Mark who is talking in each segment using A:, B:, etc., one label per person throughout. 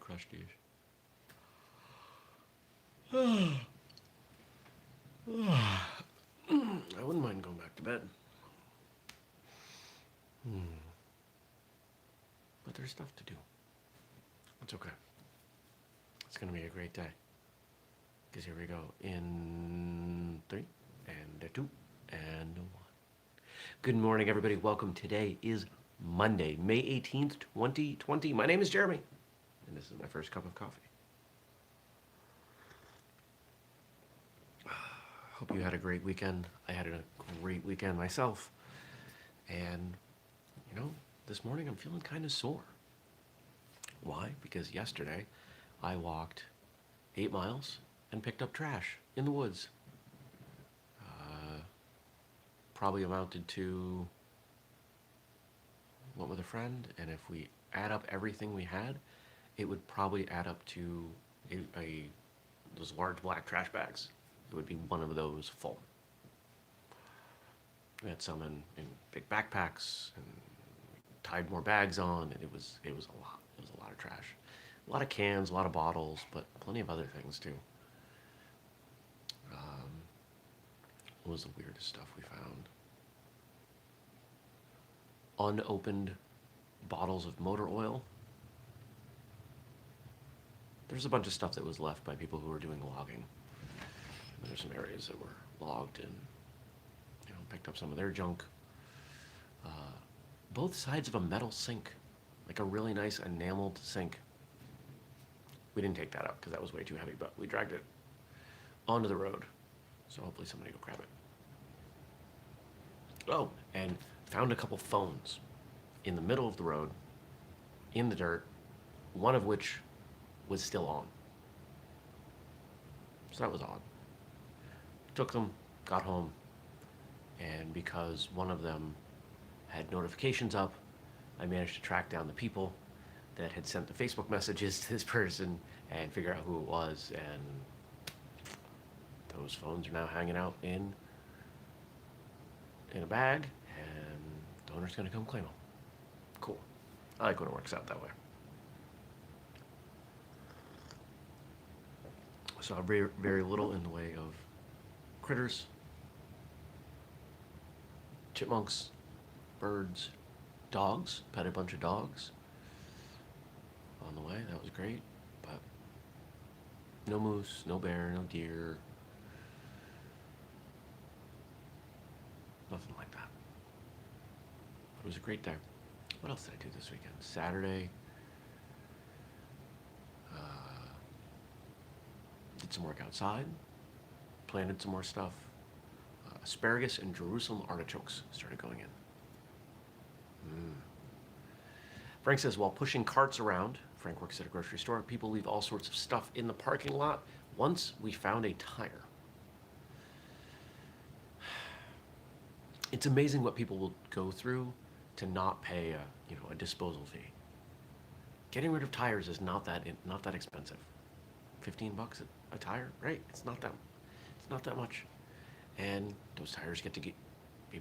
A: crusties. I wouldn't mind going back to bed. But there's stuff to do. It's okay. It's going to be a great day. Because here we go. In 3, and 2, and 1. Good morning, everybody. Welcome. Today is Monday, May 18th, 2020. My name is Jeremy, and this is my first cup of coffee. Hope you had a great weekend. I had a great weekend myself. And, this morning I'm feeling kind of sore. Why? Because yesterday I walked 8 miles and picked up trash in the woods. Probably amounted to, went with a friend, and if we add up everything we had, it would probably add up to those large black trash bags. It would be one of those full. We had some in big backpacks and tied more bags on, and it was a lot. It was a lot of trash. A lot of cans, a lot of bottles, but plenty of other things too. What was the weirdest stuff we found? Unopened bottles of motor oil. There's a bunch of stuff that was left by people who were doing logging. There's some areas that were logged and picked up some of their junk. Both sides of a metal sink, like a really nice enameled sink. We didn't take that out because that was way too heavy, but we dragged it onto the road. So hopefully somebody will grab it. Oh, and found a couple phones in the middle of the road, in the dirt, one of which was still on. So that was odd. Took them, got home, and because one of them had notifications up, I managed to track down the people that had sent the Facebook messages to this person and figure out who it was, and those phones are now hanging out in a bag, and the owner's gonna come claim them. Cool. I like when it works out that way. Saw very, very little in the way of critters, chipmunks, birds, dogs. Pet a bunch of dogs on the way. That was great. But no moose, no bear, no deer. Nothing like that. It was a great day. What else did I do this weekend? Saturday. Did some work outside. Planted some more stuff. Asparagus and Jerusalem artichokes started going in. Frank says, while pushing carts around, Frank works at a grocery store, people leave all sorts of stuff in the parking lot. Once we found a tire. It's amazing what people will go through to not pay a disposal fee. Getting rid of tires is not that expensive. $15 a tire, right? It's not that much. And those tires get to be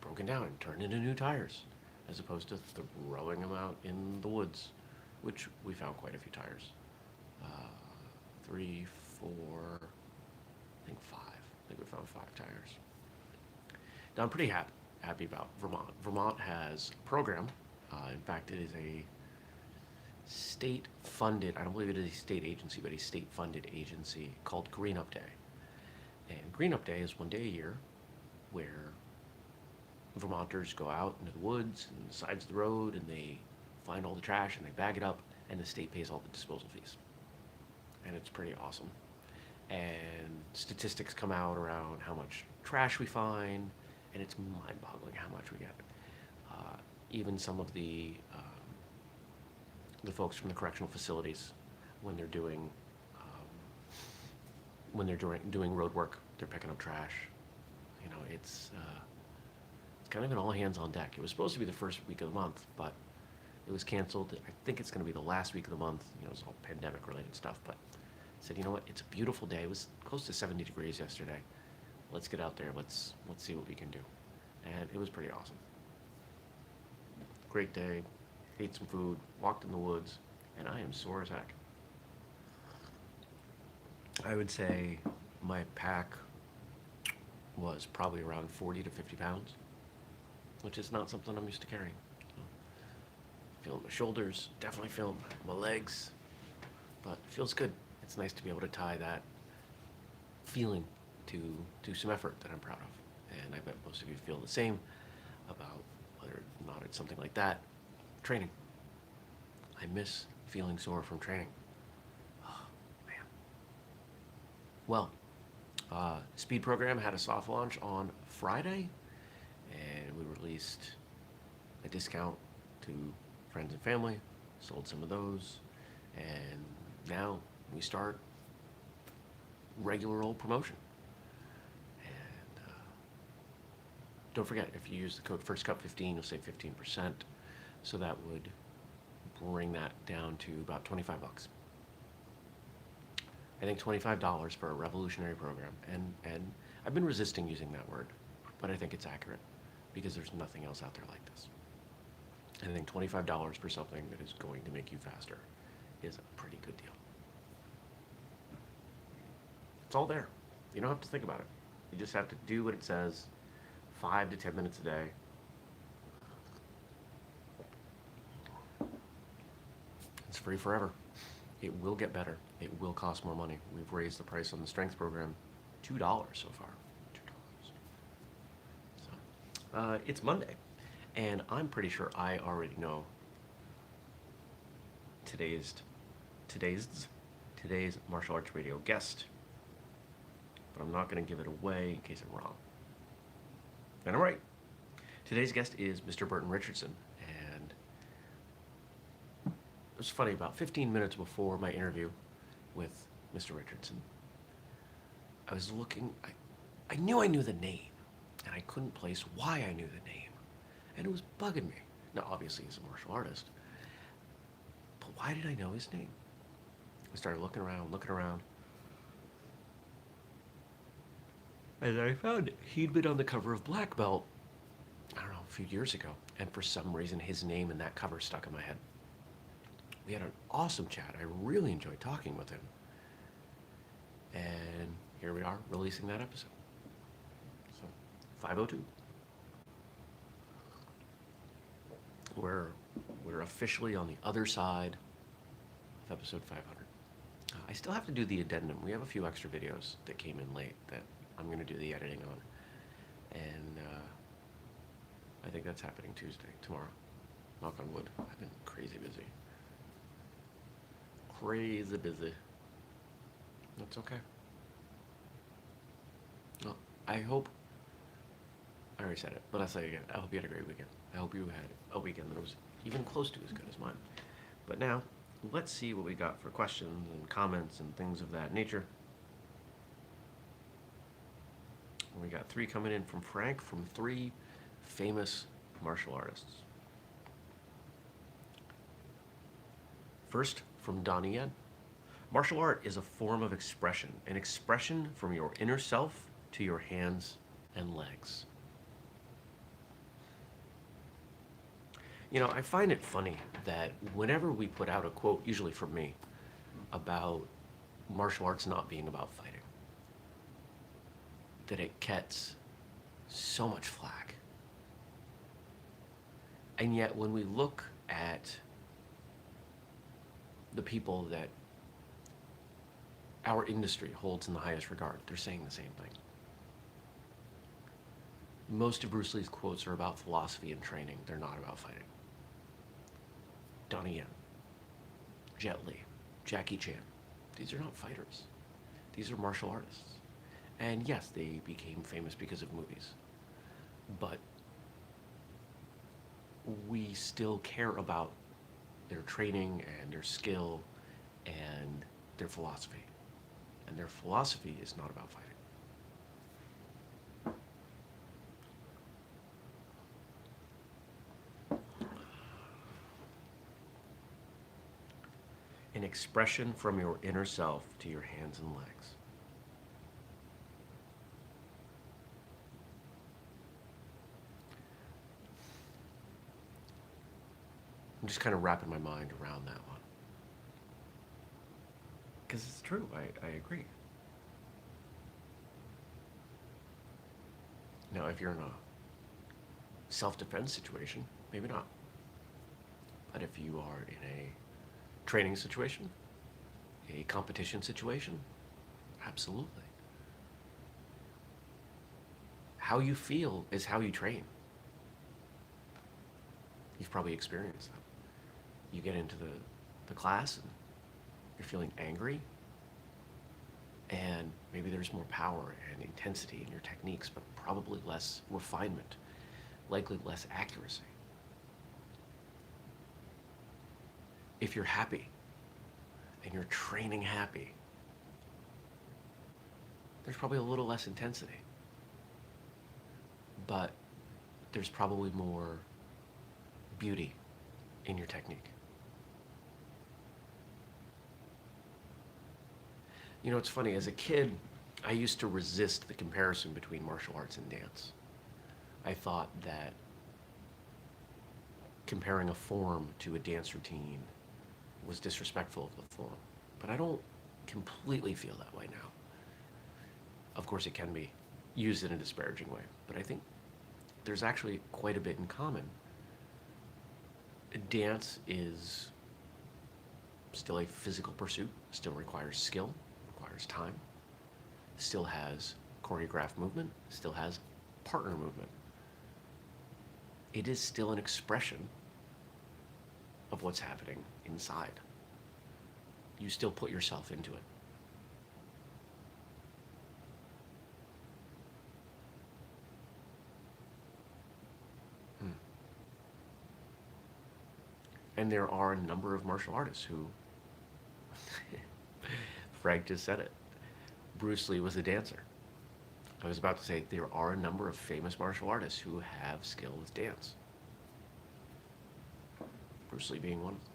A: broken down and turned into new tires, as opposed to throwing them out in the woods, which we found quite a few tires. 3, 4, I think 5. I think we found 5 tires. Now I'm pretty happy about Vermont. Vermont has a program. In fact, it is a state-funded, I don't believe it is a state agency, but a state-funded agency called Green Up Day. And Green Up Day is one day a year where Vermonters go out into the woods and the sides of the road, and they find all the trash and they bag it up, and the state pays all the disposal fees. And it's pretty awesome. And statistics come out around how much trash we find, and it's mind-boggling how much we get. Even some of the folks from the correctional facilities, when they're doing doing road work, they're picking up trash. It's kind of an all hands on deck. It was supposed to be the first week of the month, but it was canceled. I think it's going to be the last week of the month. It's all pandemic related stuff, but I said, you know what? It's a beautiful day. It was close to 70 degrees yesterday. Let's get out there. Let's see what we can do. And it was pretty awesome. Great day. Ate some food, walked in the woods, and I am sore as heck. I would say my pack was probably around 40 to 50 pounds, which is not something I'm used to carrying. Feeling my shoulders, definitely feeling my legs, but it feels good. It's nice to be able to tie that feeling to some effort that I'm proud of. And I bet most of you feel the same about whether or not it's something like that. Training. I miss feeling sore from training. Oh, man. Well, Speed Program had a soft launch on Friday, and we released a discount to friends and family, sold some of those, and now we start regular old promotion. And don't forget, if you use the code FIRSTCUP15, you'll save 15%. So that would bring that down to about 25 bucks. I think $25 for a revolutionary program. And I've been resisting using that word, but I think it's accurate because there's nothing else out there like this. And I think $25 for something that is going to make you faster is a pretty good deal. It's all there. You don't have to think about it. You just have to do what it says 5 to 10 minutes a day. It's free forever. It will get better. It will cost more money. We've raised the price on the strength program $2 so far. $2. So, it's Monday, and I'm pretty sure I already know today's martial arts radio guest, but I'm not going to give it away in case I'm wrong. And I'm right. Today's guest is Mr. Burton Richardson, and it was funny, about 15 minutes before my interview with Mr. Richardson, I was looking, I knew I knew the name, and I couldn't place why I knew the name, and it was bugging me. Now, obviously, he's a martial artist, but why did I know his name? I started looking around, and I found he'd been on the cover of Black Belt, I don't know, a few years ago, and for some reason his name and that cover stuck in my head. We had an awesome chat. I really enjoyed talking with him. And here we are, releasing that episode. So, 502. We're officially on the other side of episode 500. I still have to do the addendum. We have a few extra videos that came in late that I'm going to do the editing on. And I think that's happening tomorrow. Knock on wood. I've been crazy busy. That's okay. Well, I already said it, but I'll say it again. I hope you had a great weekend. I hope you had a weekend that was even close to as good as mine. But now, let's see what we got for questions and comments and things of that nature. We got 3 coming in from Frank, from 3 famous martial artists. First, from Donnie Yen. Martial art is a form of expression, an expression from your inner self to your hands and legs. You know, I find it funny that whenever we put out a quote, usually from me, about martial arts not being about fighting, that it gets so much flack. And yet when we look at the people that our industry holds in the highest regard, they're saying the same thing. Most of Bruce Lee's quotes are about philosophy and training. They're not about fighting. Donnie Yen, Jet Li, Jackie Chan. These are not fighters. These are martial artists. And yes, they became famous because of movies. But we still care about their training and their skill and their philosophy. And their philosophy is not about fighting. An expression from your inner self to your hands and legs. I'm just kind of wrapping my mind around that one. Because it's true, I agree. Now, if you're in a self-defense situation, maybe not. But if you are in a training situation, a competition situation, absolutely. How you feel is how you train. You've probably experienced that. You get into the class and you're feeling angry, and maybe there's more power and intensity in your techniques, but probably less refinement, likely less accuracy. If you're happy and you're training happy, there's probably a little less intensity, but there's probably more beauty in your technique. You know, it's funny, as a kid, I used to resist the comparison between martial arts and dance. I thought that comparing a form to a dance routine was disrespectful of the form. But I don't completely feel that way now. Of course, it can be used in a disparaging way, but I think there's actually quite a bit in common. Dance is still a physical pursuit, still requires skill, requires time, still has choreographed movement, still has partner movement. It is still an expression of what's happening inside. You still put yourself into it. And there are a number of martial artists who, Frank just said it, Bruce Lee was a dancer. I was about to say there are a number of famous martial artists who have skill with dance. Bruce Lee being one of them.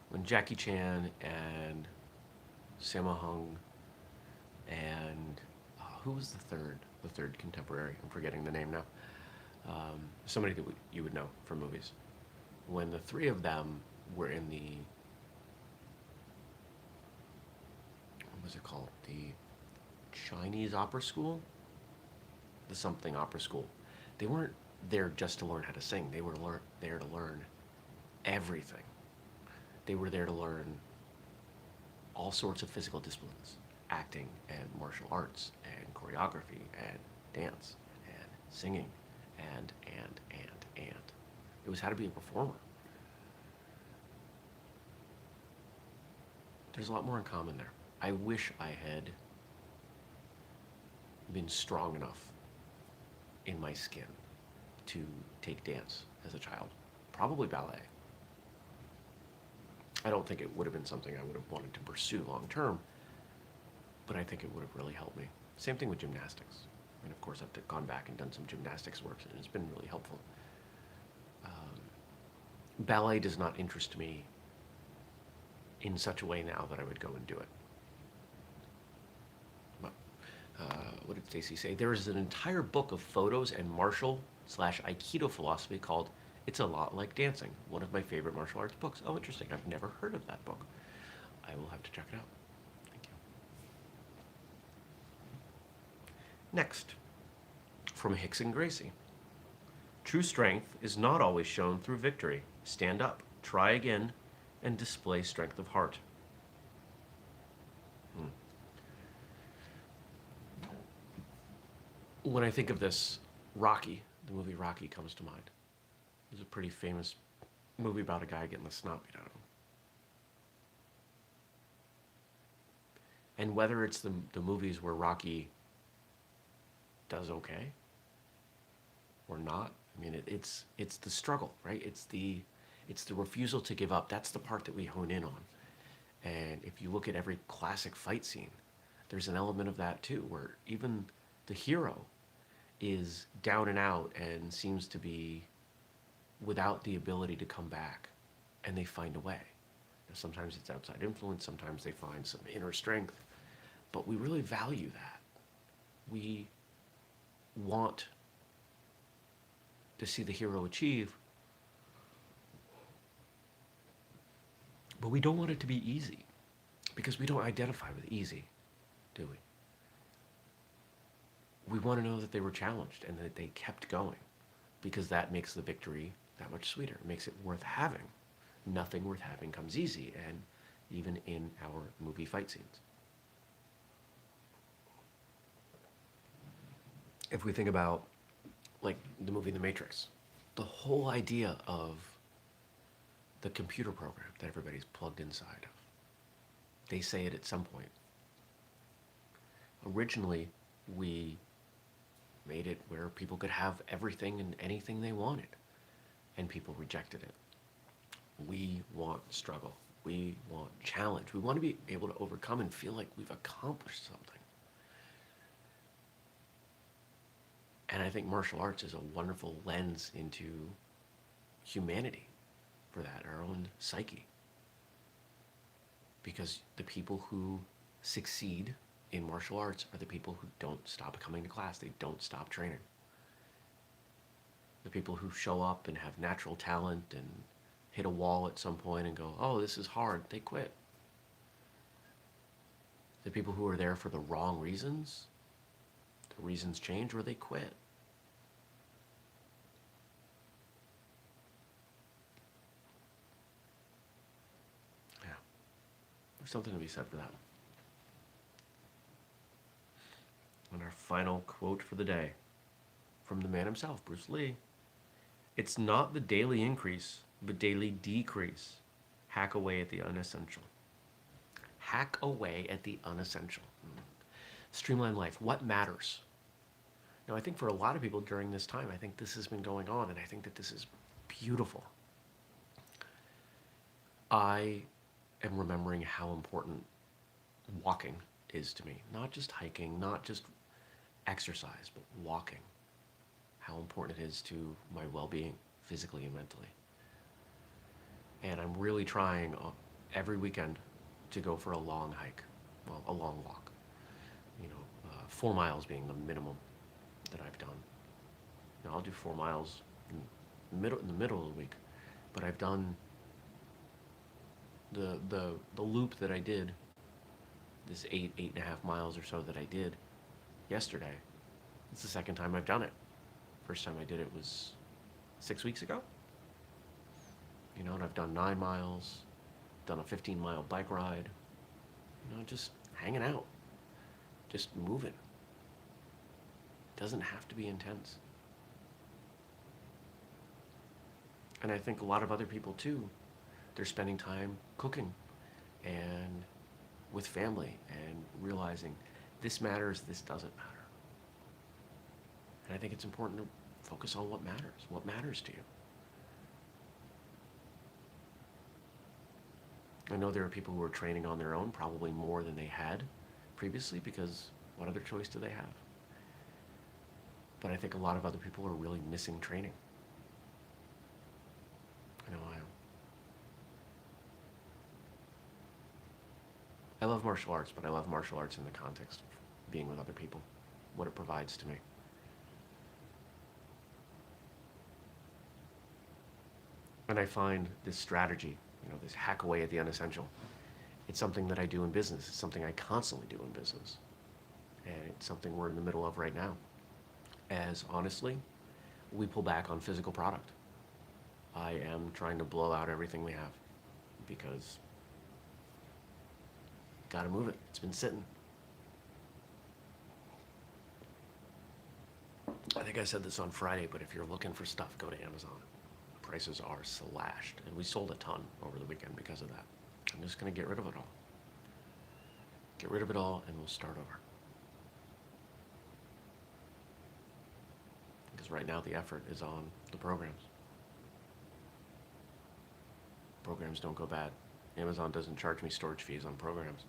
A: When Jackie Chan and Sammo Hung and who was the third? The third contemporary. I'm forgetting the name now. Somebody that you would know from movies. When the three of them were in the, what was it called? The Chinese opera school? The something opera school. They weren't there just to learn how to sing. They were there to learn everything. They were there to learn all sorts of physical disciplines. Acting and martial arts and choreography and dance and singing and. It was how to be a performer. There's a lot more in common there. I wish I had been strong enough in my skin to take dance as a child. Probably ballet. I don't think it would have been something I would have wanted to pursue long term, but I think it would have really helped me. Same thing with gymnastics. And of course, I've gone back and done some gymnastics work, and it's been really helpful. Ballet does not interest me in such a way now that I would go and do it. But, what did Stacy say? There is an entire book of photos and martial/Aikido philosophy called It's a Lot Like Dancing, one of my favorite martial arts books. Oh, interesting. I've never heard of that book. I will have to check it out. Thank you. Next, from Rickson Gracie. True strength is not always shown through victory. Stand up, try again, and display strength of heart. When I think of this, Rocky, the movie Rocky comes to mind. It's a pretty famous movie about a guy getting the snot beat out of him. And whether it's the movies where Rocky does okay or not, I mean, it's the struggle, right? It's the refusal to give up. That's the part that we hone in on. And if you look at every classic fight scene, there's an element of that too, where even the hero is down and out and seems to be without the ability to come back, and they find a way. Now, sometimes it's outside influence, sometimes they find some inner strength, but we really value that. We want to see the hero achieve But we don't want it to be easy because we don't identify with easy, do we? We want to know that they were challenged and that they kept going because that makes the victory that much sweeter. It makes it worth having. Nothing worth having comes easy, and even in our movie fight scenes. If we think about, like, the movie The Matrix, the whole idea of the computer program that everybody's plugged inside of, they say it at some point. Originally, we made it where people could have everything and anything they wanted, and people rejected it. We want struggle. We want challenge. We want to be able to overcome and feel like we've accomplished something. And I think martial arts is a wonderful lens into humanity for that, our own psyche. Because the people who succeed in martial arts are the people who don't stop coming to class. They don't stop training. The people who show up and have natural talent and hit a wall at some point and go, oh, this is hard, they quit. The people who are there for the wrong reasons, the reasons change or they quit. Yeah, there's something to be said for that. And our final quote for the day, from the man himself, Bruce Lee. It's not the daily increase, but daily decrease. Hack away at the unessential. Hack away at the unessential. Streamline life. What matters? Now, I think for a lot of people during this time, I think this has been going on, and I think that this is beautiful. I am remembering how important walking is to me. Not just hiking, not just exercise, but walking. How important it is to my well-being, physically and mentally. And I'm really trying every weekend to go for a long hike, well, a long walk. 4 miles being the minimum that I've done. Now, I'll do 4 miles in the middle of the week, but I've done the loop that I did, this 8.5 miles or so that I did yesterday. It's the second time I've done it. First time I did it was 6 weeks ago. And I've done 9 miles, done a 15-mile bike ride, just hanging out, just moving. Doesn't have to be intense. And I think a lot of other people too, they're spending time cooking and with family and realizing this matters, this doesn't matter. And I think it's important to focus on what matters to you. I know there are people who are training on their own, probably more than they had previously, because what other choice do they have? But I think a lot of other people are really missing training. I know I am. I love martial arts, but I love martial arts in the context of being with other people, what it provides to me. And I find this strategy, this hack away at the unessential, it's something that I do in business. It's something I constantly do in business. And it's something we're in the middle of right now. As honestly, we pull back on physical product. I am trying to blow out everything we have because gotta move it. It's been sitting. I think I said this on Friday, but if you're looking for stuff, go to Amazon. Prices are slashed, and we sold a ton over the weekend because of that. I'm just going to get rid of it all. Get rid of it all, and we'll start over. Because right now the effort is on the programs. Programs don't go bad. Amazon doesn't charge me storage fees on programs.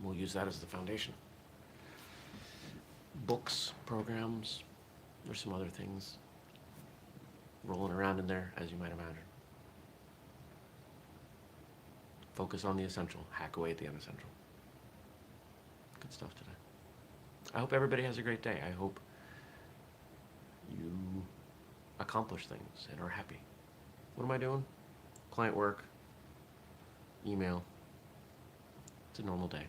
A: We'll use that as the foundation. Books, programs, there's some other things rolling around in there, as you might imagine. Focus on the essential. Hack away at the unessential. Good stuff today. I hope everybody has a great day. I hope you accomplish things and are happy. What am I doing? Client work, email. It's a normal day.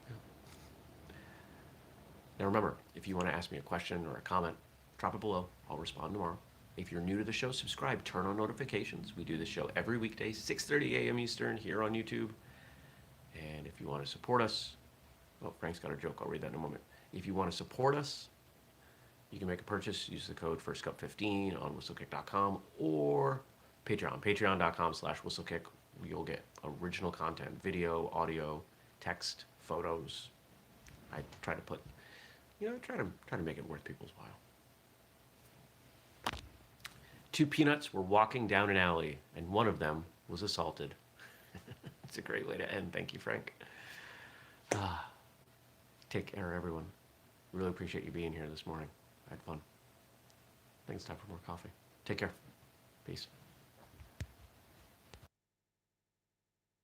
A: Yeah. Now remember, if you want to ask me a question or a comment, drop it below. I'll respond tomorrow. If you're new to the show, subscribe, turn on notifications. We do this show every weekday, 6:30 a.m. Eastern, here on YouTube. And if you want to support us, oh, Frank's got a joke. I'll read that in a moment. If you want to support us, you can make a purchase. Use the code FirstCup15 on whistlekick.com or Patreon, patreon.com/whistlekick. You'll get original content, video, audio, text, photos. I try to put, try to make it worth people's while. Two peanuts were walking down an alley, and one of them was assaulted. It's a great way to end. Thank you, Frank. Take care, everyone. Really appreciate you being here this morning. I had fun. I think it's time for more coffee. Take care. Peace.